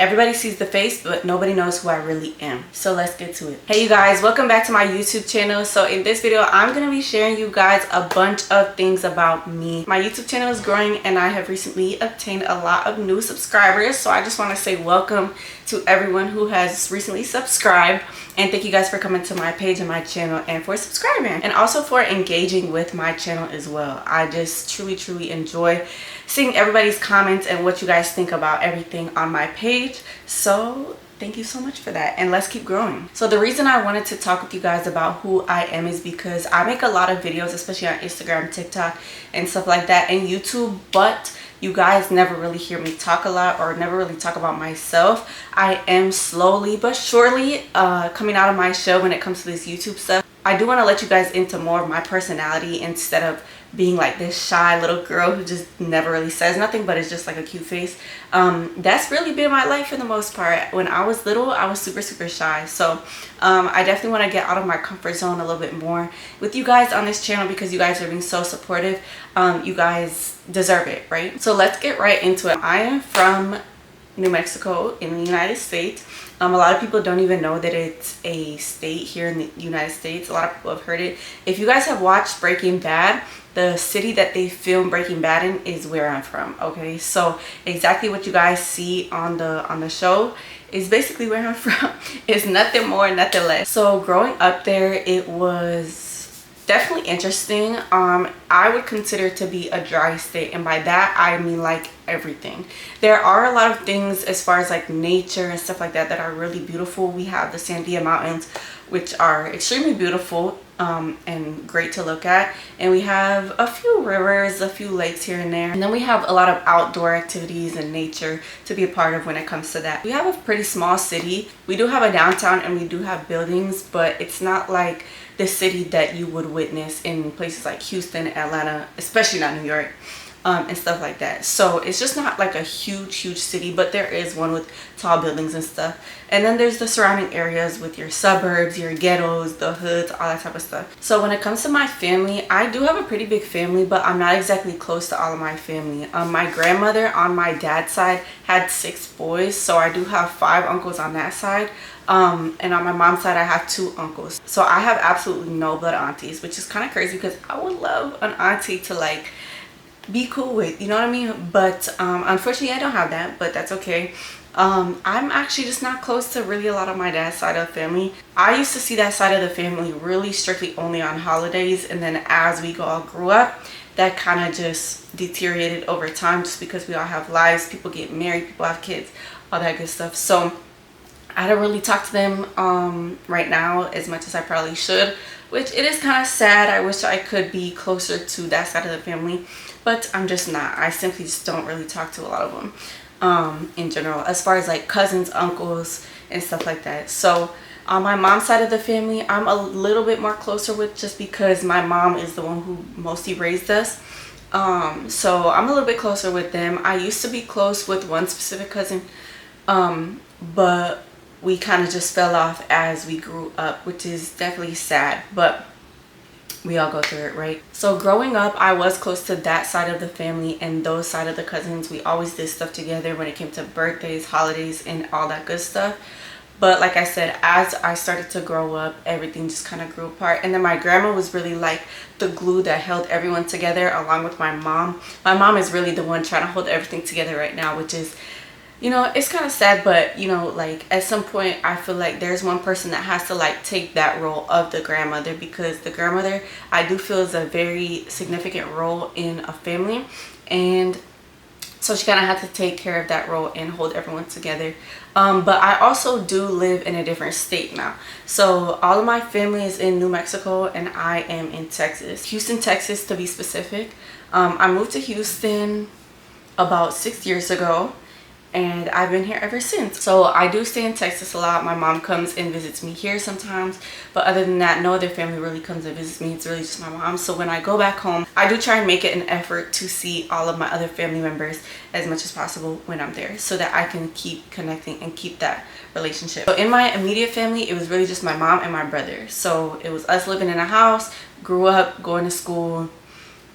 Everybody sees the face, but nobody knows who I really am. So let's get to it. Hey you guys, welcome back to my YouTube channel. So in this video, I'm going to be sharing you guys a bunch of things about me. My YouTube channel is growing and I have recently obtained a lot of new subscribers. So I just want to say welcome to everyone who has recently subscribed. And thank you guys for coming to my page and my channel and for subscribing. And also for engaging with my channel as well. I just truly enjoy seeing everybody's comments and what you guys think about everything on my page. So thank you so much for that, and let's keep growing. So the reason I wanted to talk with you guys about who I am is because I make a lot of videos, especially on Instagram, TikTok, and stuff like that, and YouTube, but you guys never really hear me talk a lot or never really talk about myself. I am slowly but surely coming out of my shell when it comes to this YouTube stuff. I do want to let you guys into more of my personality instead of being like this shy little girl who just never really says nothing but it's just like a cute face. That's really been my life for the most part. When I was little, I was super shy. So I definitely want to get out of my comfort zone a little bit more with you guys on this channel because you guys are being so supportive. You guys deserve it, right? So let's get right into it. I am from New Mexico in the United States. A lot of people don't even know that it's a state here in the United States. A lot of people have heard it. If you guys have watched Breaking Bad, the city that they filmed Breaking Bad in is where I'm from. Okay, so exactly what you guys see on the show is basically where I'm from. It's nothing more, nothing less. So growing up there, it was definitely interesting. I would consider it to be a dry state, and by that I mean like everything. There are a lot of things as far as like nature and stuff like that that are really beautiful. We have the Sandia Mountains, which are extremely beautiful and great to look at, and we have a few rivers, a few lakes here and there, and then we have a lot of outdoor activities and nature to be a part of when it comes to that. We have a pretty small city. We do have a downtown and we do have buildings, but it's not like the city that you would witness in places like Houston, Atlanta, especially not New York, and stuff like that. So it's just not like a huge city, but there is one with tall buildings and stuff. And then there's the surrounding areas with your suburbs, your ghettos, the hoods, all that type of stuff. So when it comes to my family, I do have a pretty big family, but I'm not exactly close to all of my family. My grandmother on my dad's side had 6 boys, so I do have 5 uncles on that side. And on my mom's side I have 2 uncles. So I have absolutely no blood aunties, which is kind of crazy because I would love an auntie to like be cool with, you know what I mean? But unfortunately I don't have that, but that's okay. I'm actually just not close to really a lot of my dad's side of the family. I used to see that side of the family really strictly only on holidays, and then as we all grew up, that kind of just deteriorated over time just because we all have lives, people get married, people have kids, all that good stuff. So I don't really talk to them right now as much as I probably should, which it is kind of sad. I wish I could be closer to that side of the family, but I'm just not. I simply just don't really talk to a lot of them in general, as far as like cousins, uncles, and stuff like that. So on my mom's side of the family, I'm a little bit more closer with, just because my mom is the one who mostly raised us. So I'm a little bit closer with them. I used to be close with one specific cousin, but we kind of just fell off as we grew up, which is definitely sad, but we all go through it, right? So growing up, I was close to that side of the family and those side of the cousins. We always did stuff together when it came to birthdays, holidays, and all that good stuff. But like I said, as I started to grow up, everything just kind of grew apart. And then my grandma was really like the glue that held everyone together, along with my mom. My mom is really the one trying to hold everything together right now, which is, you know, it's kind of sad, but you know, like at some point I feel like there's one person that has to like take that role of the grandmother, because the grandmother, I do feel, is a very significant role in a family, and so she kind of had to take care of that role and hold everyone together. But I also do live in a different state now. So all of my family is in New Mexico and I am in Texas, Houston, Texas to be specific. I moved to Houston about 6 years ago, and I've been here ever since. So I do stay in Texas a lot. My mom comes and visits me here sometimes, but other than that, no other family really comes and visits me. It's really just my mom. So when I go back home, I do try and make it an effort to see all of my other family members as much as possible when I'm there, so that I can keep connecting and keep that relationship. So in my immediate family, it was really just my mom and my brother. So it was us living in a house, grew up, going to school,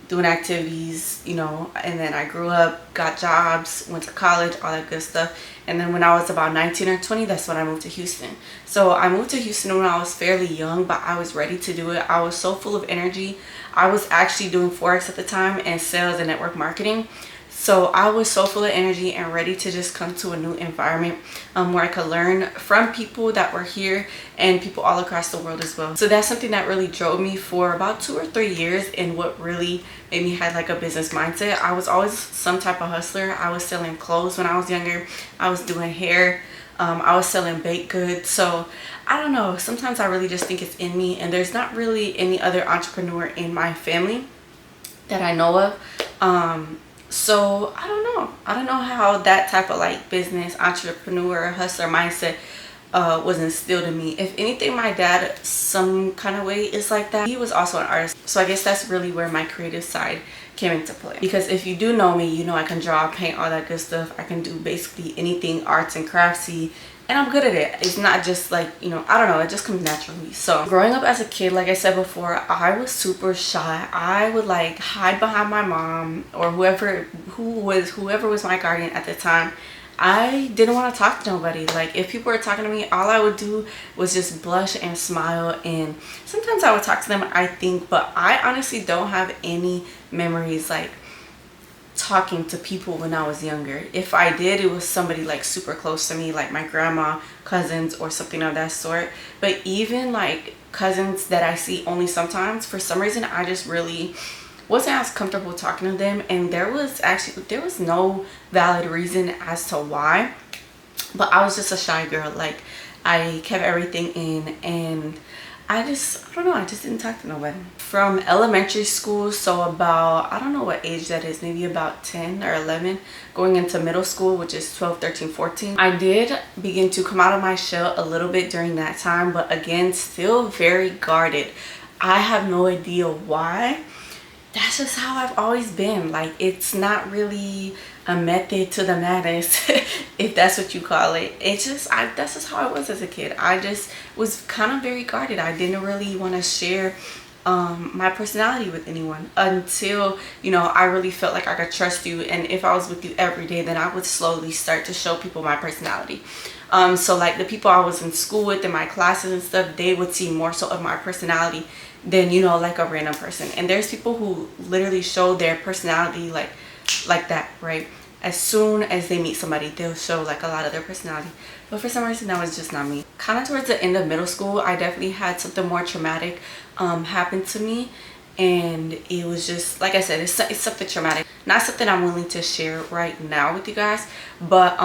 doing activities, you know. And then I grew up, got jobs, went to college, all that good stuff. And then when I was about 19 or 20, that's when I moved to Houston. So I moved to Houston when I was fairly young, but I was ready to do it. I was so full of energy. I was actually doing Forex at the time and sales and network marketing. So I was so full of energy and ready to just come to a new environment where I could learn from people that were here and people all across the world as well. So that's something that really drove me for about 2 or 3 years, and what really made me have like a business mindset. I was always some type of hustler. I was selling clothes when I was younger. I was doing hair. I was selling baked goods. So I don't know. Sometimes I really just think it's in me, and there's not really any other entrepreneur in my family that I know of. So I don't know how that type of like business, entrepreneur, hustler mindset was instilled in me. If anything, my dad some kind of way is like that. He was also an artist, so I guess that's really where my creative side came into play. Because if you do know me, you know I can draw, paint, all that good stuff. I can do basically anything arts and craftsy, and I'm good at it. It's not just like, you know, I don't know, it just comes naturally. So growing up as a kid, like I said before, I was super shy. I would like hide behind my mom or whoever was my guardian at the time. I didn't want to talk to nobody. Like if people were talking to me, all I would do was just blush and smile, and sometimes I would talk to them, I think, but I honestly don't have any memories like talking to people when I was younger. If I did, it was somebody like super close to me, like my grandma, cousins, or something of that sort. But even like cousins that I see only sometimes, for some reason I just really wasn't as comfortable talking to them, and there was no valid reason as to why, but I was just a shy girl. Like I kept everything in, and I don't know, I just didn't talk to nobody. From elementary school, so about, I don't know what age that is, maybe about 10 or 11, going into middle school, which is 12, 13, 14. I did begin to come out of my shell a little bit during that time, but again, still very guarded. I have no idea why. That's just how I've always been. Like it's not really a method to the madness, if that's what you call it. It's just that's just how I was as a kid. I just was kind of very guarded. I didn't really want to share my personality with anyone until, you know, I really felt like I could trust you, and if I was with you every day, then I would slowly start to show people my personality. So like the people I was in school with, in my classes and stuff, they would see more so of my personality than, you know, like a random person. And there's people who literally show their personality like that, right? As soon as they meet somebody, they'll show like a lot of their personality. But for some reason, that was just not me. Kind of towards the end of middle school, I definitely had something more traumatic happen to me, and it was just, like I said, it's something traumatic, not something I'm willing to share right now with you guys, but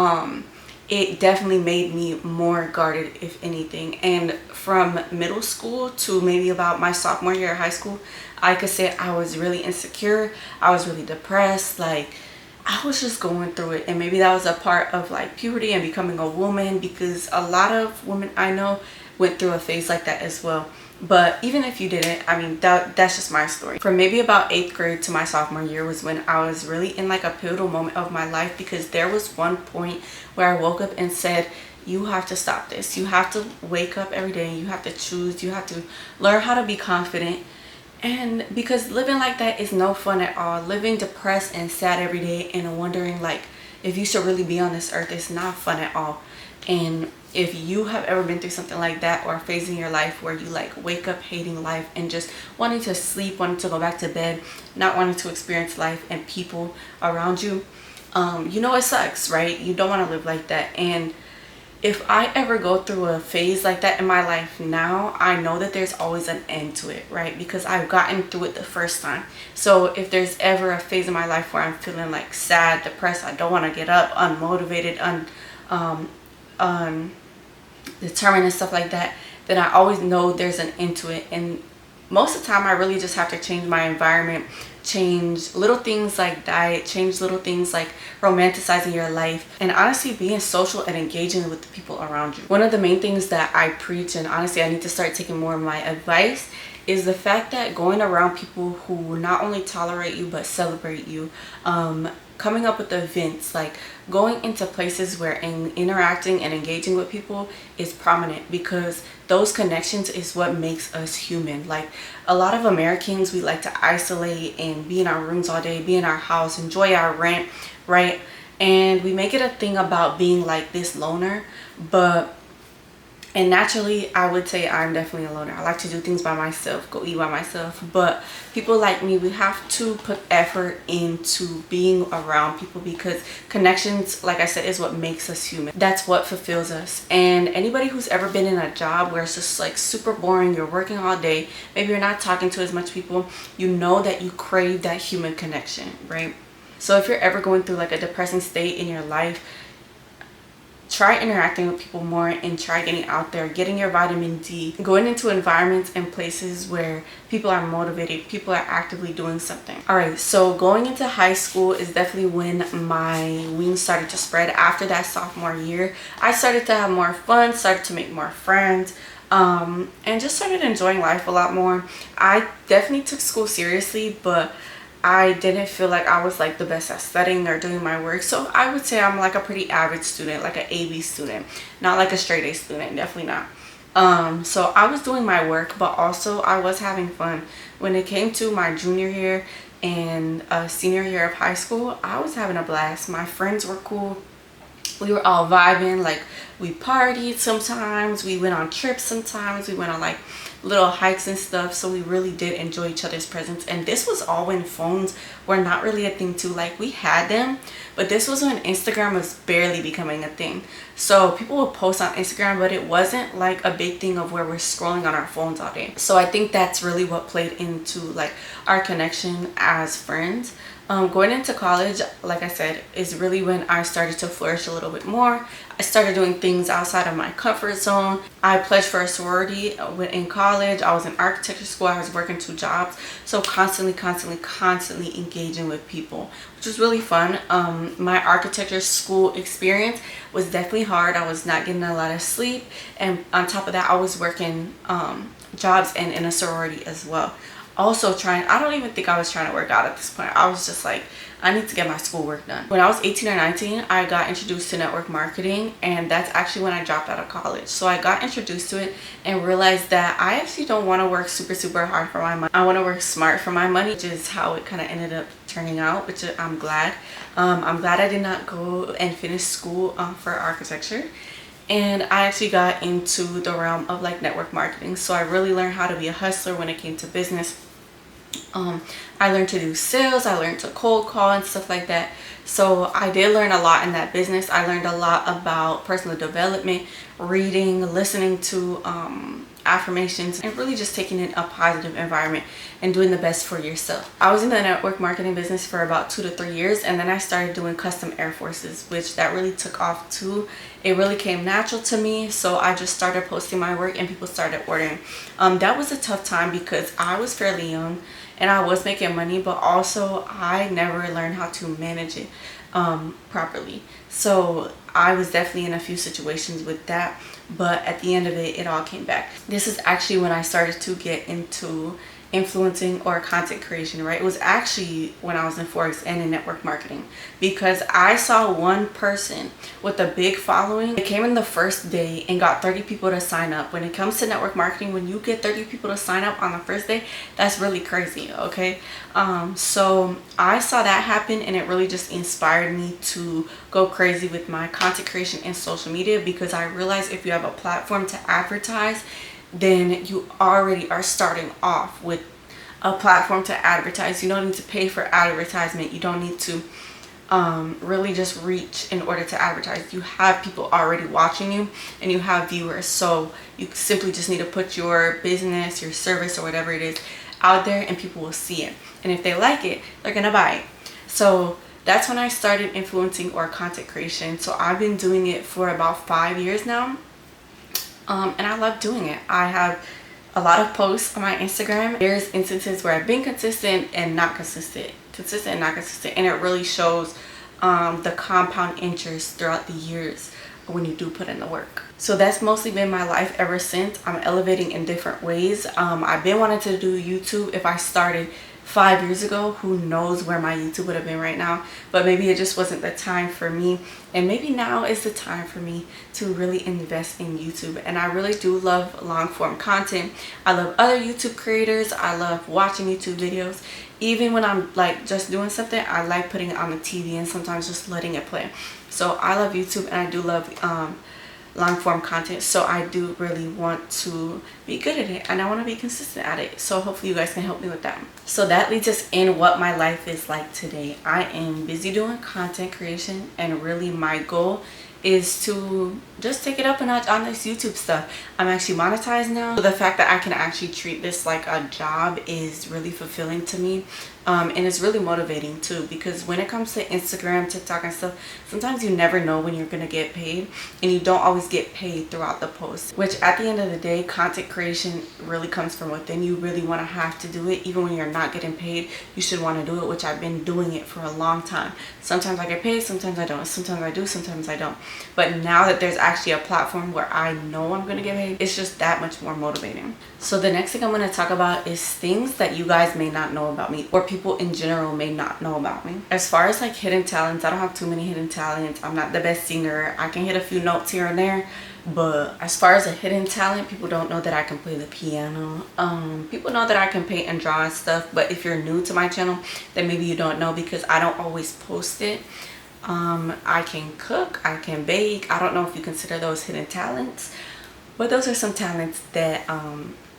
it definitely made me more guarded, if anything. And from middle school to maybe about my sophomore year of high school, I could say I was really insecure. I was really depressed. Like I was just going through it, and maybe that was a part of like puberty and becoming a woman, because a lot of women I know went through a phase like that as well. But even if you didn't, I mean, that's just my story. From maybe about 8th grade to my sophomore year was when I was really in like a pivotal moment of my life, because there was one point where I woke up and said, you have to stop this. You have to wake up every day. You have to choose. You have to learn how to be confident. And because living like that is no fun at all. Living depressed and sad every day and wondering like if you should really be on this earth is not fun at all. And if you have ever been through something like that, or a phase in your life where you like wake up hating life and just wanting to sleep, wanting to go back to bed, not wanting to experience life and people around you, you know it sucks, right? You don't want to live like that. And if I ever go through a phase like that in my life now, I know that there's always an end to it, right? Because I've gotten through it the first time. So if there's ever a phase in my life where I'm feeling like sad, depressed, I don't want to get up, unmotivated, determined and stuff like that, then I always know there's an end to it. And most of the time I really just have to change my environment, change little things like diet, change little things like romanticizing your life, and honestly being social and engaging with the people around you. One of the main things that I preach, and honestly I need to start taking more of my advice, is the fact that going around people who not only tolerate you but celebrate you, coming up with events, like going into places where interacting and engaging with people is prominent, because those connections is what makes us human. Like a lot of Americans, we like to isolate and be in our rooms all day, be in our house, enjoy our rent, right? And we make it a thing about being like this loner, and naturally, I would say I'm definitely a loner. I like to do things by myself, go eat by myself. But people like me, we have to put effort into being around people, because connections, like I said, is what makes us human. That's what fulfills us. And anybody who's ever been in a job where it's just like super boring, you're working all day, maybe you're not talking to as much people, you know that you crave that human connection, right? So if you're ever going through like a depressing state in your life, try interacting with people more and try getting out there, getting your vitamin D, going into environments and places where people are motivated, people are actively doing something. All right, so going into high school is definitely when my wings started to spread. After that sophomore year, I started to have more fun, started to make more friends, and just started enjoying life a lot more. I definitely took school seriously, but I didn't feel like I was like the best at studying or doing my work. So I would say I'm like a pretty average student, like an AB student, not like a straight A student, definitely not. So I was doing my work, but also I was having fun. When it came to my junior year and senior year of high school, I was having a blast. My friends were cool. We were all vibing, like we partied sometimes, we went on trips sometimes, we went on like little hikes and stuff. So we really did enjoy each other's presence. And this was all when phones were not really a thing too. Like we had them, but this was when Instagram was barely becoming a thing. So people would post on Instagram, but it wasn't like a big thing of where we're scrolling on our phones all day. So I think that's really what played into like our connection as friends. Going into college, like I said, is really when I started to flourish a little bit more. I started doing things outside of my comfort zone. I pledged for a sorority in college. I was in architecture school. I was working 2 jobs. So constantly engaging with people, which was really fun. My architecture school experience was definitely hard. I was not getting a lot of sleep. And on top of that, I was working jobs and in a sorority as well. Also I don't even think I was trying to work out at this point. I was just like, I need to get my schoolwork done. When I was 18 or 19, I got introduced to network marketing, and that's actually when I dropped out of college. So I got introduced to it and realized that I actually don't want to work super hard for my money. I want to work smart for my money, which is how it kind of ended up turning out, which I'm glad. I'm glad I did not go and finish school for architecture. And I actually got into the realm of like network marketing. So I really learned how to be a hustler when it came to business. I learned to do sales, I learned to cold call and stuff like that. So I did learn a lot in that business. I learned a lot about personal development, reading, listening to affirmations, and really just taking in a positive environment and doing the best for yourself. I was in the network marketing business for about 2 to 3 years, and then I started doing custom Air Forces, which that really took off too. It really came natural to me, so I just started posting my work and people started ordering. That was a tough time because I was fairly young and I was making money, but also I never learned how to manage it properly. So I was definitely in a few situations with that, but at the end of it, it all came back. This is actually when I started to get into influencing or content creation, right? It was actually when I was in Forex and in network marketing, because I saw one person with a big following. It came in the first day and got 30 people to sign up. When it comes to network marketing, when you get 30 people to sign up on the first day, that's really crazy, okay? So I saw that happen, and it really just inspired me to go crazy with my content creation and social media, because I realized if you have a platform to advertise, then you already are starting off with a platform to advertise. You don't need to pay for advertisement. You don't need to really just reach in order to advertise. You have people already watching you and you have viewers, so you simply just need to put your business, your service, or whatever it is out there, and people will see it, and if they like it, they're gonna buy it. So that's when I started influencing or content creation. So I've been doing it for about 5 years now. And I love doing it. I have a lot of posts on my Instagram. There's instances where I've been consistent and not consistent, and it really shows the compound interest throughout the years when you do put in the work. So that's mostly been my life ever since. I'm elevating in different ways. I've been wanting to do YouTube. If I started 5 years ago, who knows where my YouTube would have been right now. But maybe it just wasn't the time for me, and maybe now is the time for me to really invest in YouTube. And I really do love long form content. I love other YouTube creators. I love watching YouTube videos. Even when I'm like just doing something, I like putting it on the TV and sometimes just letting it play. So I love YouTube, and I do love long form content. So I do really want to be good at it, and I want to be consistent at it. So hopefully you guys can help me with that. So that leads us in what my life is like today. I am busy doing content creation, and really my goal is to just take it up a notch on this YouTube stuff. I'm actually monetized now, so the fact that I can actually treat this like a job is really fulfilling to me. And it's really motivating too, because when it comes to Instagram, TikTok and stuff, sometimes you never know when you're gonna get paid, and you don't always get paid throughout the post, which at the end of the day, content creation really comes from within. You really want to have to do it. Even when you're not getting paid, you should want to do it, which I've been doing it for a long time. Sometimes I get paid, sometimes I don't, sometimes I do, sometimes I don't. But now that there's actually a platform where I know I'm gonna get paid, it's just that much more motivating. So the next thing I'm going to talk about is things that you guys may not know about me, or people in general may not know about me. As far as like hidden talents, I don't have too many hidden talents. I'm not the best singer. I can hit a few notes here and there, but as far as a hidden talent, people don't know that I can play the piano. People know that I can paint and draw and stuff, but if you're new to my channel, then maybe you don't know, because I don't always post it. I can cook, I can bake. I don't know if you consider those hidden talents, but those are some talents that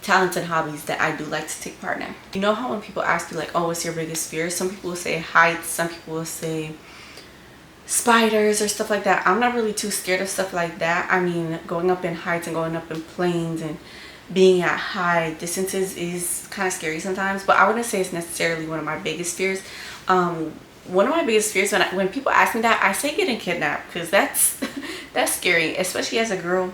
talents and hobbies that I do like to take part in. You know how when people ask you like, oh, what's your biggest fear? Some people will say heights, some people will say spiders or stuff like that. I'm not really too scared of stuff like that. I mean, going up in heights and going up in planes and being at high distances is kind of scary sometimes, but I wouldn't say it's necessarily one of my biggest fears. One of my biggest fears, when people ask me that, I say getting kidnapped, because that's that's scary, especially as a girl.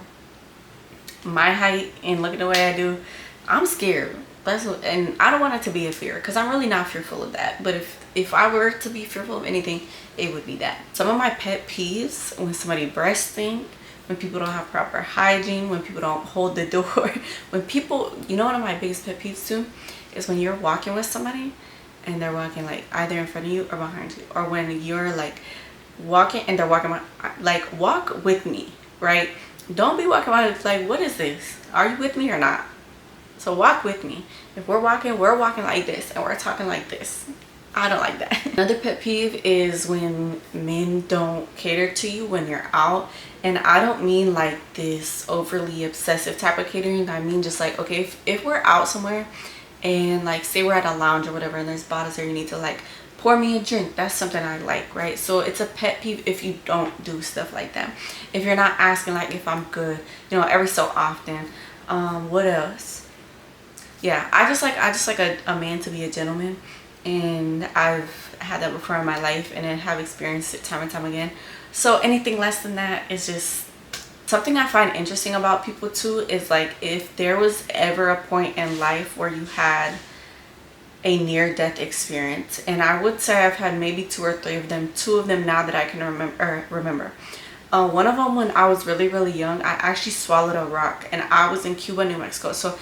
My height and looking the way I do, I'm scared. And I don't want it to be a fear, because I'm really not fearful of that. But if I were to be fearful of anything, it would be that. Some of my pet peeves: when somebody breast stink, when people don't have proper hygiene, when people don't hold the door, when people, you know, one of my biggest pet peeves too is when you're walking with somebody and they're walking like either in front of you or behind you, or when you're like walking and they're walking like, walk with me, right? Don't be walking around like, what is this? Are you with me or not? So walk with me. If we're walking like this, and we're talking like this. I don't like that. Another pet peeve is when men don't cater to you when you're out. And I don't mean like this overly obsessive type of catering. I mean just like, okay, if we're out somewhere and like say we're at a lounge or whatever, and there's bottles there, you need to like pour me a drink. That's something I like, right? So it's a pet peeve if you don't do stuff like that. If you're not asking like if I'm good, you know, every so often. What else? Yeah, I just like a man to be a gentleman, and I've had that before in my life, and I have experienced it time and time again. So anything less than that is just something I find interesting about people too. Is like, if there was ever a point in life where you had a near-death experience, and I would say I've had maybe 2 or 3 of them. 2 of them now that I can remember. One of them, when I was really young, I actually swallowed a rock, and I was in Cuba, New Mexico. So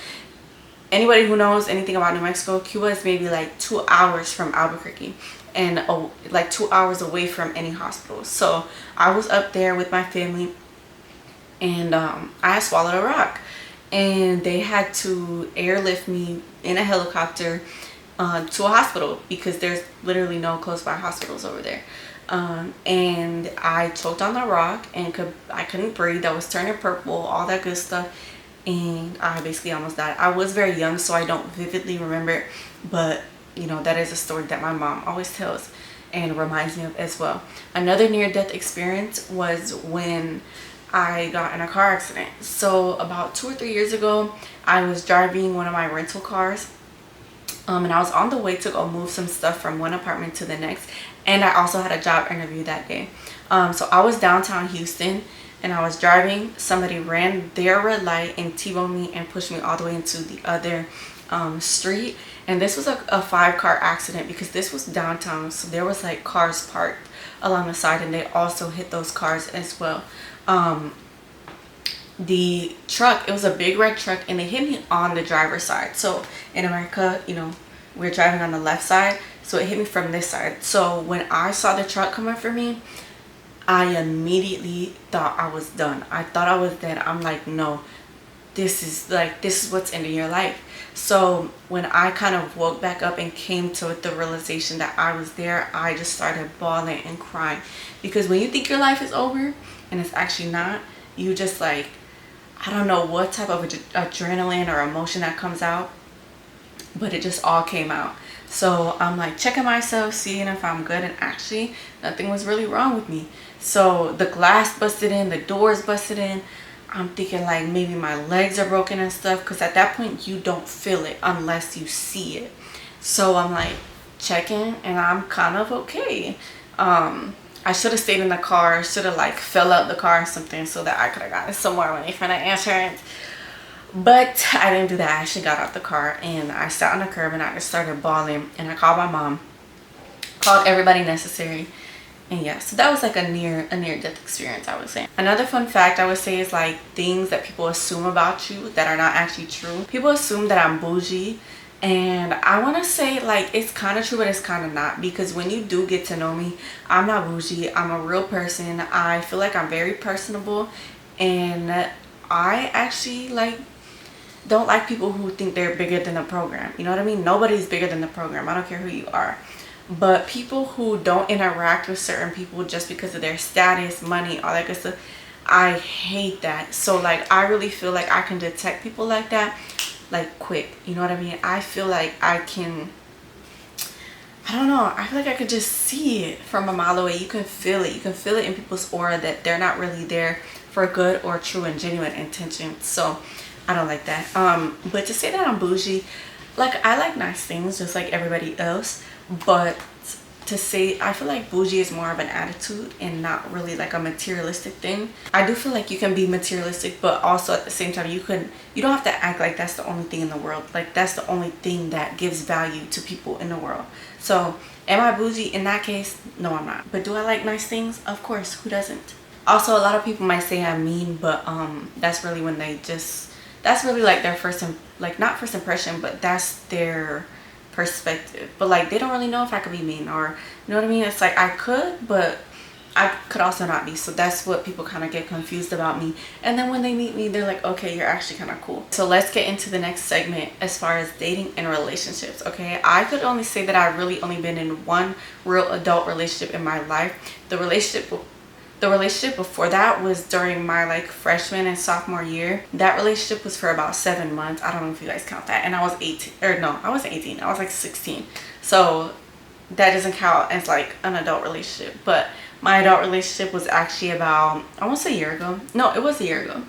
anybody who knows anything about New Mexico, Cuba is maybe like 2 hours from Albuquerque, and like 2 hours away from any hospital. So I was up there with my family, and I swallowed a rock, and they had to airlift me in a helicopter to a hospital, because there's literally no close by hospitals over there. And I choked on the rock, and I couldn't breathe. I was turning purple, all that good stuff, and I basically almost died. I was very young, so I don't vividly remember it, but you know, that is a story that my mom always tells and reminds me of as well. Another near-death experience was when I got in a car accident. So about 2 or 3 years ago, I was driving one of my rental cars, and I was on the way to go move some stuff from one apartment to the next, and I also had a job interview that day. So I was downtown Houston, and I was driving. Somebody ran their red light and T-boned me and pushed me all the way into the other street. And this was a 5-car accident, because this was downtown, so there was like cars parked along the side, and they also hit those cars as well. The truck, it was a big red truck, and they hit me on the driver's side. So in America, you know, we're driving on the left side, so it hit me from this side. So when I saw the truck coming for me, I immediately thought I was done. I thought I was dead. I'm like, no, this is what's ending your life. So when I kind of woke back up and came to the realization that I was there, I just started bawling and crying. Because when you think your life is over and it's actually not, you just like, I don't know what type of adrenaline or emotion that comes out, but it just all came out. So I'm like checking myself, seeing if I'm good, and actually nothing was really wrong with me. So the glass busted in, the doors busted in. I'm thinking like maybe my legs are broken and stuff, because at that point you don't feel it unless you see it. So I'm like checking, and I'm kind of okay. I should have stayed in the car, should have like fell out the car or something, so that I could have gotten some more money from the insurance. But I didn't do that. I actually got out the car and I sat on the curb and I just started bawling, and I called my mom, called everybody necessary. And yeah, so that was like a near death experience, I would say. Another fun fact I would say is like things that people assume about you that are not actually true. People assume that I'm bougie, and I want to say like it's kind of true, but it's kind of not, because when you do get to know me, I'm not bougie. I'm a real person. I feel like I'm very personable, and I actually like don't like people who think they're bigger than the program. You know what I mean? Nobody's bigger than the program. I don't care who you are. But people who don't interact with certain people just because of their status, money, all that good stuff, I hate that. So like I really feel like I can detect people like that like quick. You know what I mean? I feel like I can, I don't know, I feel like I could just see it from a mile away. You can feel it. You can feel it in people's aura that they're not really there for good or true and genuine intentions. So I don't like that. But to say that I'm bougie, like I like nice things just like everybody else, but to say I feel like bougie is more of an attitude and not really like a materialistic thing. I do feel like you can be materialistic, but also at the same time you don't have to act like that's the only thing in the world, like that's the only thing that gives value to people in the world. So am I bougie in that case? No, I'm not. But do I like nice things? Of course, who doesn't? Also, a lot of people might say I'm mean, but that's really when they just, that's really like their first like not first impression, but that's their perspective. But like they don't really know if I could be mean, or you know what I mean? It's like I could, but I could also not be. So that's what people kind of get confused about me. And then when they meet me, they're like, okay, you're actually kind of cool. So let's get into the next segment as far as dating and relationships. Okay, I could only say that I've really only been in one real adult relationship in my life. The relationship before that was during my like freshman and sophomore year. That relationship was for about 7 months. I don't know if you guys count that. And I was 18, or no, I wasn't 18. I was like 16. So that doesn't count as like an adult relationship. But my adult relationship was actually about almost a year ago. No, it was a year ago.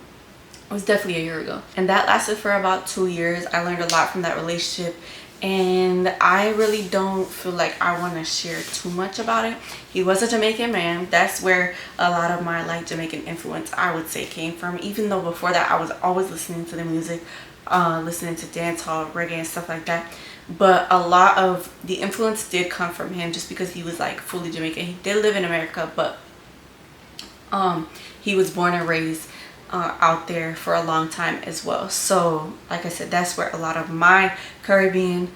It was definitely a year ago. And that lasted for about 2 years. I learned a lot from that relationship, and I really don't feel like I want to share too much about it. He was a Jamaican man. That's where a lot of my like Jamaican influence, I would say, came from. Even though before that I was always listening to the music, listening to dancehall, reggae and stuff like that. But a lot of the influence did come from him, just because he was like fully Jamaican. He did live in America, but he was born and raised out there for a long time as well. So like I said, that's where a lot of my Caribbean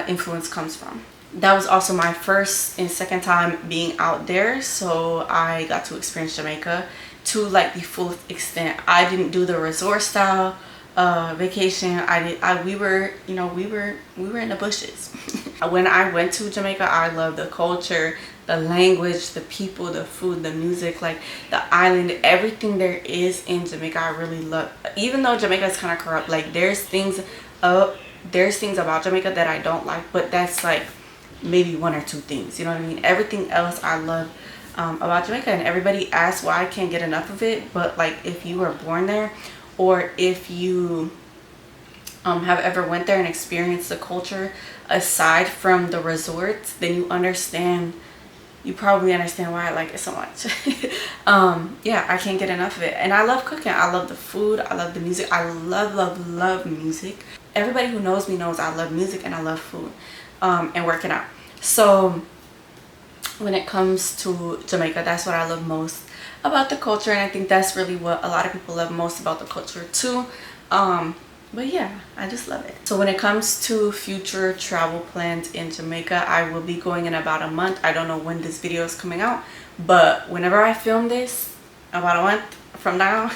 influence comes from. That was also my first and second time being out there, so I got to experience Jamaica to like the full extent. I didn't do the resort style vacation. We were in the bushes. When I went to Jamaica, I loved the culture, the language, the people, the food, the music, like the island, everything there is in Jamaica. I really love. Even though Jamaica is kind of corrupt, like there's things about Jamaica that I don't like, but that's like maybe one or two things, you know what I mean? Everything else I love about Jamaica. And everybody asks why I can't get enough of it, but like if you were born there, or if you have ever went there and experienced the culture aside from the resorts, then you probably understand why I like it so much. Yeah, I can't get enough of it. And I love cooking. I love the food. I love the music. I love music. Everybody who knows me knows I love music and I love food and working out. So when it comes to Jamaica, that's what I love most about the culture. And I think that's really what a lot of people love most about the culture too. But yeah, I just love it. So when it comes to future travel plans in Jamaica, I will be going in about a month. I don't know when this video is coming out, but whenever I film this, about a month from now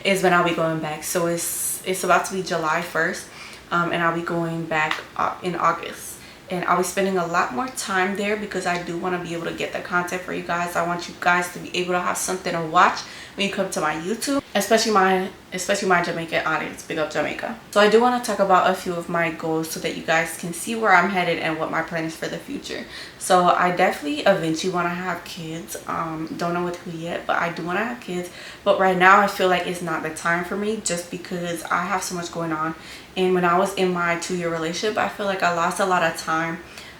is when I'll be going back. So it's about to be July 1st, and I'll be going back in August. And I'll be spending a lot more time there because I do want to be able to get the content for you guys. I want you guys to be able to have something to watch when you come to my YouTube, especially my Jamaican audience. Big up Jamaica. So I do want to talk about a few of my goals so that you guys can see where I'm headed and what my plan is for the future. So I definitely eventually want to have kids. Don't know with who yet, but I do want to have kids. But right now I feel like it's not the time for me just because I have so much going on. And when I was in my 2-year relationship, I feel like I lost a lot of time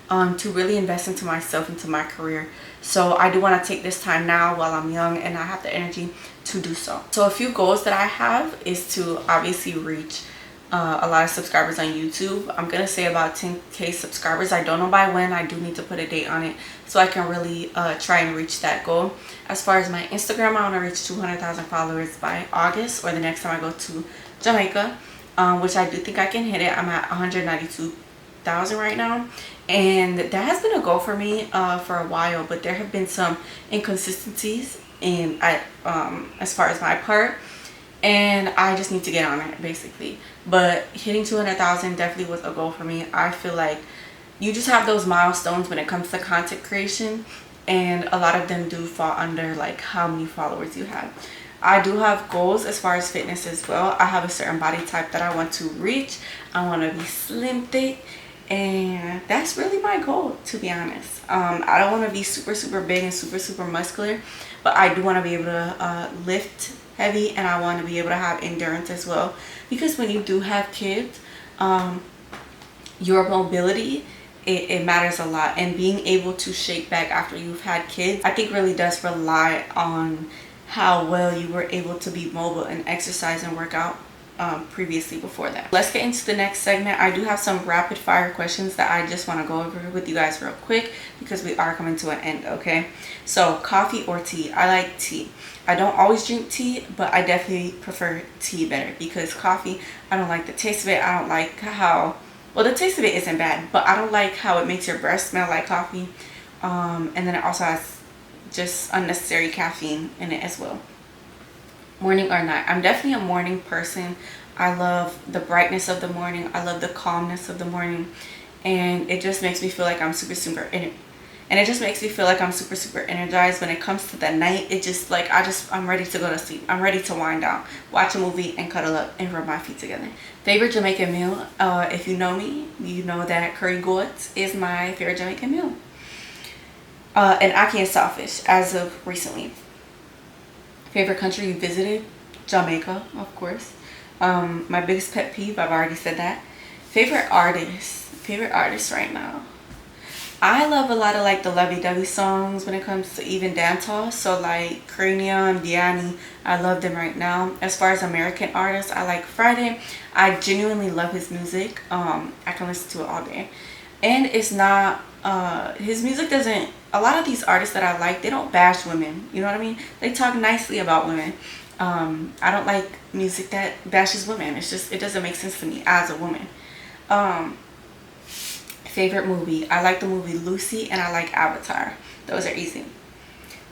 to really invest into myself, into my career. So I do want to take this time now while I'm young and I have the energy to do so. So a few goals that I have is to obviously reach a lot of subscribers on YouTube. I'm gonna say about 10K subscribers. I don't know by when. I do need to put a date on it so I can really try and reach that goal. As far as my Instagram, I want to reach 200,000 followers by August, or the next time I go to Jamaica, which I do think I can hit it. I'm at 192,000 right now, and that has been a goal for me for a while, but there have been some inconsistencies in as far as my part, and I just need to get on it basically. But hitting 200,000 definitely was a goal for me. I feel like you just have those milestones when it comes to content creation, and a lot of them do fall under like how many followers you have. I do have goals as far as fitness as well. I have a certain body type that I want to reach. I want to be slim thick, and that's really my goal, to be honest. I don't want to be super big and super muscular, but I do want to be able to lift heavy, and I want to be able to have endurance as well, because when you do have kids, your mobility, it matters a lot, and being able to shake back after you've had kids, I think really does rely on how well you were able to be mobile and exercise and work out previously before that. Let's get into the next segment. I do have some rapid fire questions that I just want to go over with you guys real quick because we are coming to an end. Okay, so coffee or tea? I like tea. I don't always drink tea, but I definitely prefer tea better, because coffee, I don't like the taste of it. I don't like how, well, the taste of it isn't bad, but I don't like how it makes your breath smell like coffee, and then it also has just unnecessary caffeine in it as well. Morning or night? I'm definitely a morning person. I love the brightness of the morning. I love the calmness of the morning, and it just makes me feel like I'm super energized. When it comes to the night, it just like I'm ready to go to sleep. I'm ready to wind down, watch a movie, and cuddle up and rub my feet together. Favorite Jamaican meal? If you know me, you know that curry goat is my favorite Jamaican meal. And ackee and saltfish as of recently. Favorite country you visited? Jamaica, of course. My biggest pet peeve, I've already said that. Favorite artist right now? I love a lot of like the lovey-dovey songs when it comes to even dancehall. So like Cranium, Diani, I love them right now. As far as American artists, I like Friday. I genuinely love his music. I can listen to it all day. And it's not, his music doesn't, a lot of these artists that I like, they don't bash women. You know what I mean? They talk nicely about women. I don't like music that bashes women. It's just, it doesn't make sense to me as a woman. Favorite movie? I like the movie Lucy, and I like Avatar. Those are easy.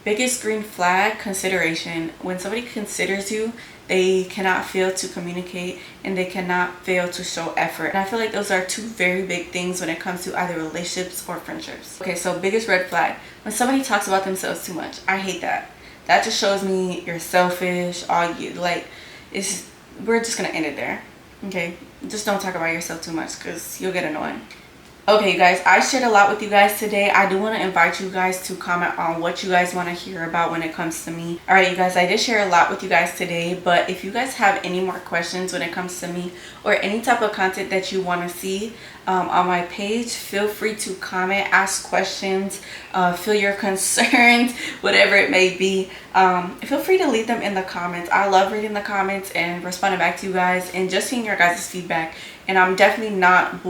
Biggest green flag? Consideration. When somebody considers you, they cannot fail to communicate, and they cannot fail to show effort. And I feel like those are two very big things when it comes to either relationships or friendships. Okay, so biggest red flag. When somebody talks about themselves too much. I hate that. That just shows me you're selfish. All you like is, we're just gonna end it there. Okay, just don't talk about yourself too much because you'll get annoying. Okay, you guys, I shared a lot with you guys today. I do want to invite you guys to comment on what you guys want to hear about when it comes to me. All right, you guys, I did share a lot with you guys today, but if you guys have any more questions when it comes to me, or any type of content that you want to see on my page, feel free to comment, ask questions, feel your concerns, whatever it may be. Feel free to leave them in the comments. I love reading the comments and responding back to you guys and just seeing your guys' feedback. And I'm definitely not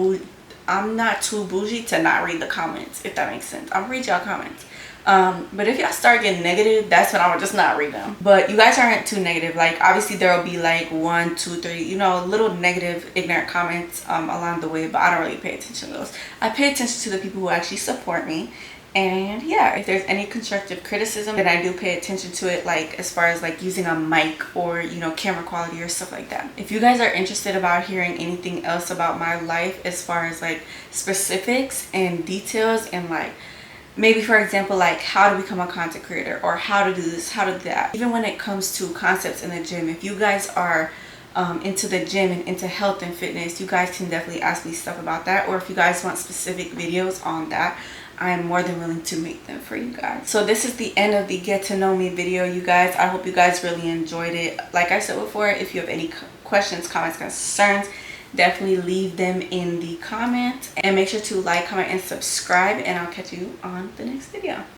too bougie to not read the comments, if that makes sense. I'll read y'all comments. But if y'all start getting negative, that's when I would just not read them. But you guys aren't too negative. Like obviously there will be like 1, 2, 3, you know, little negative ignorant comments along the way, but I don't really pay attention to those. I pay attention to the people who actually support me. And yeah, if there's any constructive criticism, then I do pay attention to it, like as far as like using a mic or, you know, camera quality or stuff like that. If you guys are interested about hearing anything else about my life as far as like specifics and details, and like maybe for example like how to become a content creator or how to do this, how to do that, even when it comes to concepts in the gym, if you guys are into the gym and into health and fitness, you guys can definitely ask me stuff about that. Or if you guys want specific videos on that, I am more than willing to make them for you guys. So this is the end of the get to know me video, you guys. I hope you guys really enjoyed it. Like I said before, if you have any questions, comments, concerns, definitely leave them in the comments. And make sure to like, comment, and subscribe. And I'll catch you on the next video.